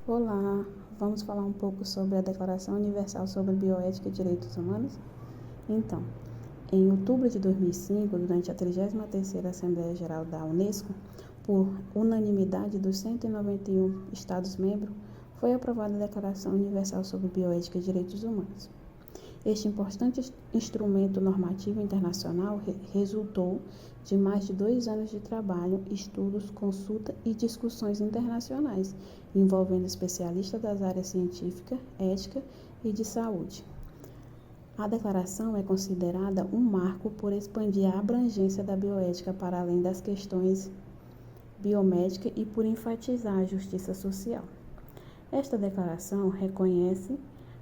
Olá, vamos falar um pouco sobre a Declaração Universal sobre Bioética e Direitos Humanos? Então, em outubro de 2005, durante a 33ª Assembleia Geral da Unesco, por unanimidade dos 191 Estados-membros, foi aprovada a Declaração Universal sobre Bioética e Direitos Humanos. Este importante instrumento normativo internacional resultou de mais de 2 anos de trabalho, estudos, consulta e discussões internacionais, envolvendo especialistas das áreas científica, ética e de saúde. A declaração é considerada um marco por expandir a abrangência da bioética para além das questões biomédicas e por enfatizar a justiça social. Esta declaração reconhece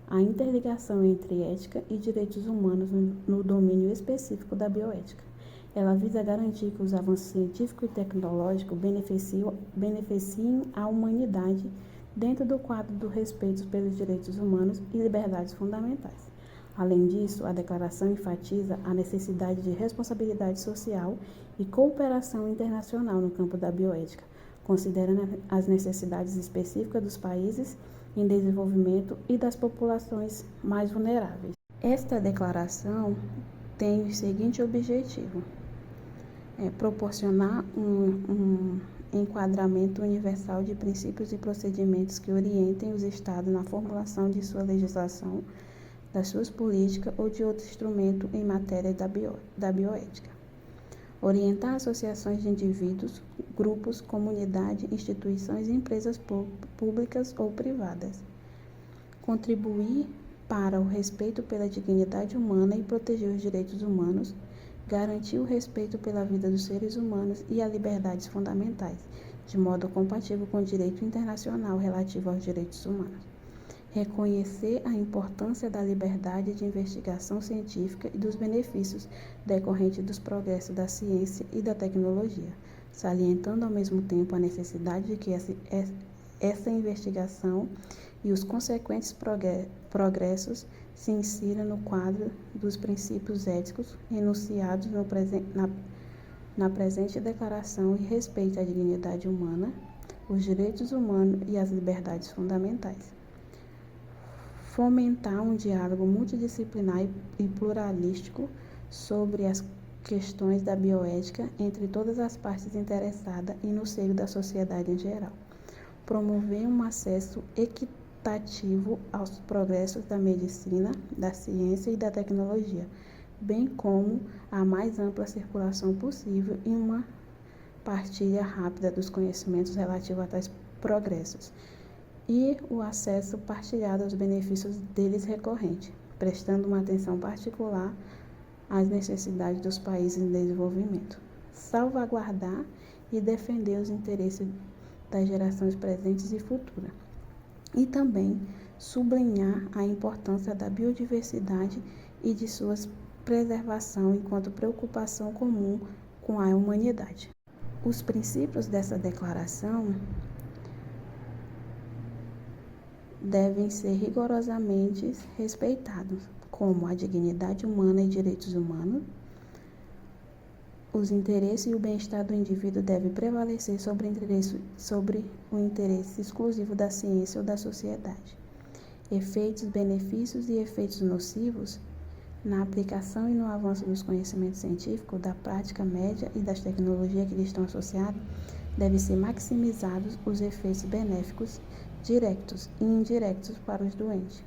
a interligação entre ética e direitos humanos no domínio específico da bioética. Ela visa garantir que os avanços científicos e tecnológicos beneficiem a humanidade dentro do quadro do respeito pelos direitos humanos e liberdades fundamentais. Além disso, a declaração enfatiza a necessidade de responsabilidade social e cooperação internacional no campo da bioética, considerando as necessidades específicas dos países em desenvolvimento e das populações mais vulneráveis. Esta declaração tem o seguinte objetivo: proporcionar um enquadramento universal de princípios e procedimentos que orientem os Estados na formulação de sua legislação, das suas políticas ou de outro instrumento em matéria da bioética. Orientar associações de indivíduos, grupos, comunidades, instituições e empresas públicas ou privadas. Contribuir para o respeito pela dignidade humana e proteger os direitos humanos. Garantir o respeito pela vida dos seres humanos e as liberdades fundamentais, de modo compatível com o direito internacional relativo aos direitos humanos. Reconhecer a importância da liberdade de investigação científica e dos benefícios decorrentes dos progressos da ciência e da tecnologia, salientando ao mesmo tempo a necessidade de que essa investigação e os consequentes progressos se insiram no quadro dos princípios éticos enunciados na presente declaração e respeito à dignidade humana, os direitos humanos e as liberdades fundamentais. Fomentar um diálogo multidisciplinar e pluralístico sobre as questões da bioética entre todas as partes interessadas e no seio da sociedade em geral. Promover um acesso equitativo aos progressos da medicina, da ciência e da tecnologia, bem como a mais ampla circulação possível e uma partilha rápida dos conhecimentos relativos a tais progressos, e o acesso partilhado aos benefícios deles recorrente, prestando uma atenção particular às necessidades dos países em desenvolvimento. Salvaguardar e defender os interesses das gerações presentes e futuras. E também sublinhar a importância da biodiversidade e de sua preservação enquanto preocupação comum com a humanidade. Os princípios dessa declaração devem ser rigorosamente respeitados, como a dignidade humana e direitos humanos. Os interesses e o bem-estar do indivíduo devem prevalecer sobre o interesse exclusivo da ciência ou da sociedade. Efeitos, benefícios e efeitos nocivos na aplicação e no avanço dos conhecimentos científicos, da prática média e das tecnologias que lhes estão associadas, devem ser maximizados os efeitos benéficos diretos e indiretos para os doentes,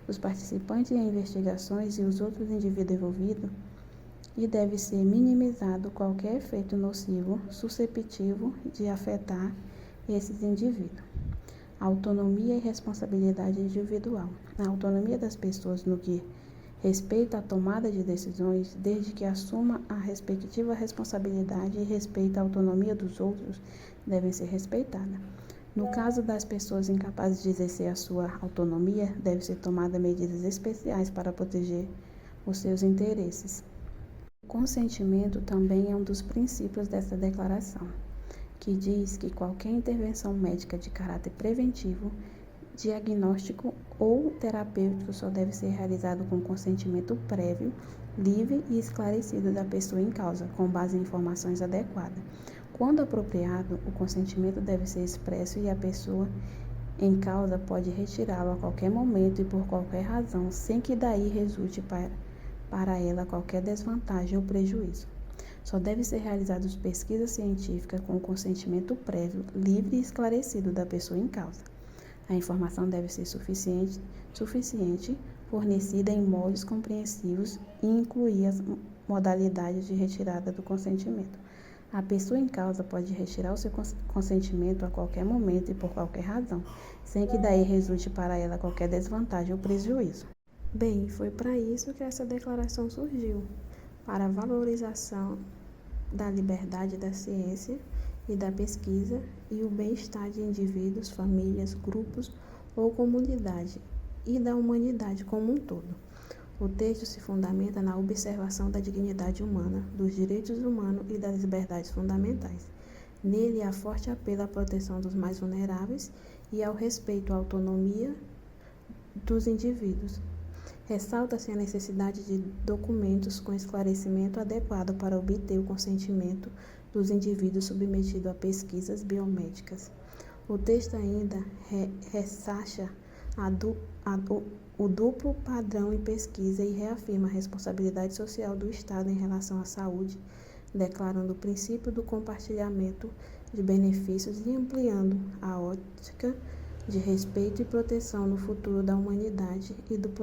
os participantes em investigações e os outros indivíduos envolvidos, e deve ser minimizado qualquer efeito nocivo suscetível de afetar esses indivíduos. Autonomia e responsabilidade individual. A autonomia das pessoas no que respeita à tomada de decisões, desde que assuma a respectiva responsabilidade e respeita a autonomia dos outros, devem ser respeitadas. No caso das pessoas incapazes de exercer a sua autonomia, devem ser tomadas medidas especiais para proteger os seus interesses. O consentimento também é um dos princípios dessa declaração, que diz que qualquer intervenção médica de caráter preventivo, diagnóstico ou terapêutico só deve ser realizado com consentimento prévio, livre e esclarecido da pessoa em causa, com base em informações adequadas. Quando apropriado, o consentimento deve ser expresso e a pessoa em causa pode retirá-lo a qualquer momento e por qualquer razão, sem que daí resulte para ela qualquer desvantagem ou prejuízo. Só deve ser realizadas pesquisas científicas com o consentimento prévio, livre e esclarecido da pessoa em causa. A informação deve ser suficiente, fornecida em moldes compreensivos e incluir as modalidades de retirada do consentimento. A pessoa em causa pode retirar o seu consentimento a qualquer momento e por qualquer razão, sem que daí resulte para ela qualquer desvantagem ou prejuízo. Bem, foi para isso que essa declaração surgiu, para a valorização da liberdade da ciência e da pesquisa e o bem-estar de indivíduos, famílias, grupos ou comunidade e da humanidade como um todo. O texto se fundamenta na observação da dignidade humana, dos direitos humanos e das liberdades fundamentais. Nele há forte apelo à proteção dos mais vulneráveis e ao respeito à autonomia dos indivíduos. Ressalta-se a necessidade de documentos com esclarecimento adequado para obter o consentimento dos indivíduos submetidos a pesquisas biomédicas. O texto ainda ressacha o duplo padrão em pesquisa e reafirma a responsabilidade social do Estado em relação à saúde, declarando o princípio do compartilhamento de benefícios e ampliando a ótica de respeito e proteção no futuro da humanidade e do planeta.